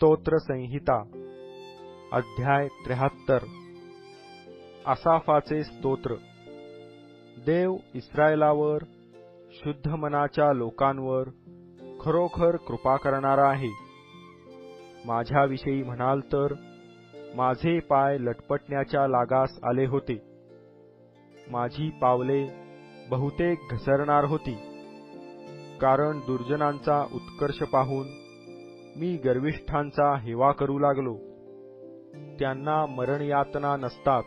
स्तोत्र संहिता अध्याय 73 आसाफाचे स्तोत्र। देव इस्रायलावर, शुद्ध मनाच्या लोकांवर खरोखर कृपा करणारा आहे। माझ्याविषयी म्हणाल तर माझे पाय लटपटण्याच्या लागास आले होते, माझी पावले बहुतेक घसरणार होती, कारण दुर्जनांचा उत्कर्ष पाहून मी गर्विष्ठांचा हेवा करू लागलो। त्यांना मरणयातना नसतात,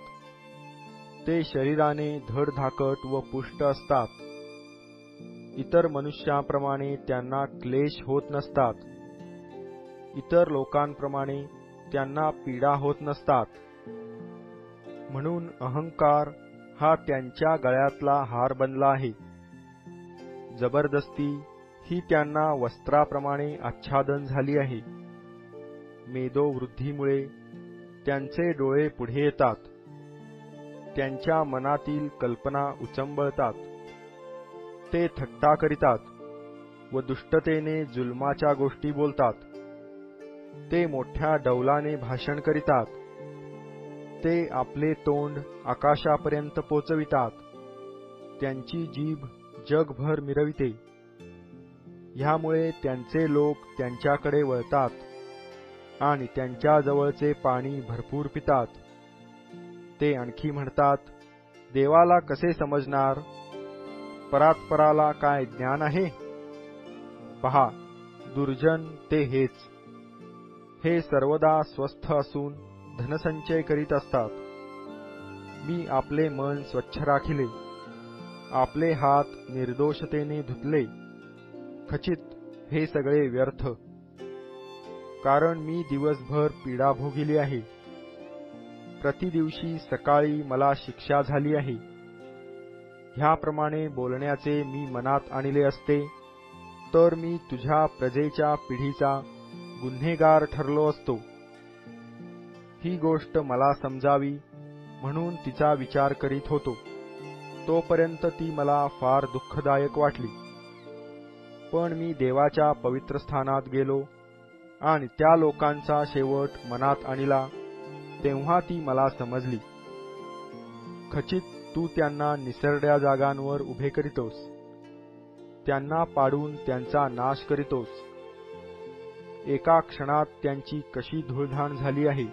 ते शरीराने धडधाकट व पुष्ट असतात। इतर मनुष्याप्रमाणे त्यांना क्लेश होत नसतात, इतर लोकांप्रमाणे त्यांना पीडा होत नसतात। म्हणून अहंकार हा त्यांच्या गळ्यातला हार बनला आहे, जबरदस्ती ही त्यांना वस्त्राप्रमाणे आच्छादन झाली आहे। मेदोवृद्धीमुळे त्यांचे डोळे पुढे येतात, त्यांच्या मनातील कल्पना उचंबळतात। ते थट्टा करीतात व दुष्टतेने जुलमाच्या गोष्टी बोलतात। ते मोठ्या डौलाने भाषण करीतात, ते आपले तोंड आकाशापर्यंत पोचवितात, त्यांची जीभ जगभर मिरविते। ह्यामुळे त्यांचे लोक त्यांच्याकडे वळतात आणि त्यांच्या जवळचे पाणी भरपूर पितात। ते आणखी म्हणतात, देवाला कसे समजणार? परात्पराला काय ज्ञान आहे? पहा, दुर्जन ते हेच, हे सर्वदा स्वस्थ असून धनसंचय करीत असतात। मी आपले मन स्वच्छ राखिले, आपले हात निर्दोषतेने धुतले। खचित हे सगळे व्यर्थ, कारण मी दिवसभर पीडा भोगिली आहे। प्रतिदिवशी सकाळी मला शिक्षा झाली आहे। ह्याप्रमाणे बोलण्याचे मी मनात आणले असते, तर मी तुझ्या प्रजेच्या पिढीचा गुन्हेगार ठरलो असतो। ही गोष्ट मला समजावी म्हणून तिचा विचार करीत होतो, तोपर्यंत ती मला फार दुःखदायक वाटली। पण मी देवाच्या पवित्र स्थानात गेलो आणि त्या लोकांचा शेवट मनात आणला, तेव्हा ती मला समजली। खचित तू त्यांना निसरड्या जागांवर उभे करीतोस, त्यांना पाडून त्यांचा नाश करीतोस। एका क्षणात त्यांची कशी धूळधाण झाली आहे,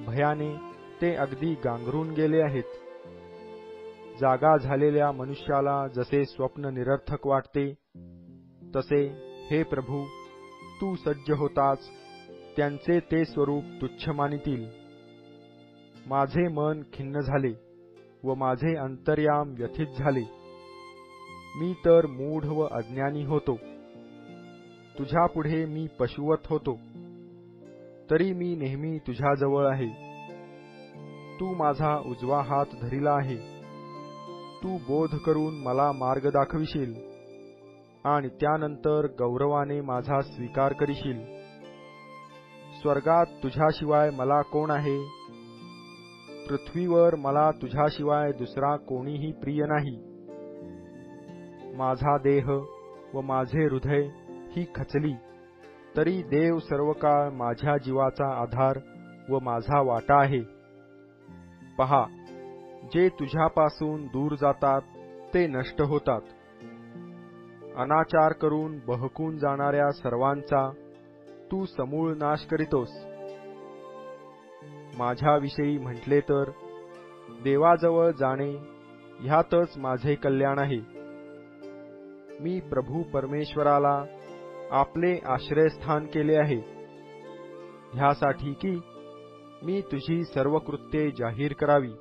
भयाने ते अगदी गांगरून गेले आहेत। जागा झालेल्या मनुष्याला जसे स्वप्न निरर्थक वाटते, तसे हे प्रभू, तू सज्ज होताच त्यांचे ते स्वरूप तुच्छ मानितील। माझे मन खिन्न झाले व माझे अंतर्याम व्यथित झाले। मी तर मूढ व अज्ञानी होतो, तुझ्यापुढे मी पशुवत होतो, तरी मी नेहमी तुझ्याजवळ आहे। तू माझा उजवा हात धरिला आहे, तू बोध करून मला मार्ग दाखविशील आणि त्यानंतर गौरवाने माझा स्वीकार करीशील। स्वर्गात तुझ्याशिवाय मला कोण आहे? पृथ्वीवर मला तुझ्याशिवाय दुसरा कोणीही प्रिय नाही। माझा देह व माझे हृदय ही खचली, तरी देव सर्व काळ माझ्या जीवाचा आधार व माझा वाटा आहे। पहा, जे तुझ्यापासून दूर जातात ते नष्ट होतात। अनाचार करून बहकून जाणाऱ्या सर्वांचा तू समूळ नाश करीतोस। माझ्याविषयी म्हटले तर देवाजवळ जाणे ह्यातच माझे कल्याण आहे। मी प्रभू परमेश्वराला आपले आश्रयस्थान केले आहे, ह्यासाठी की मी तुझी सर्व कृत्ये जाहीर करावी।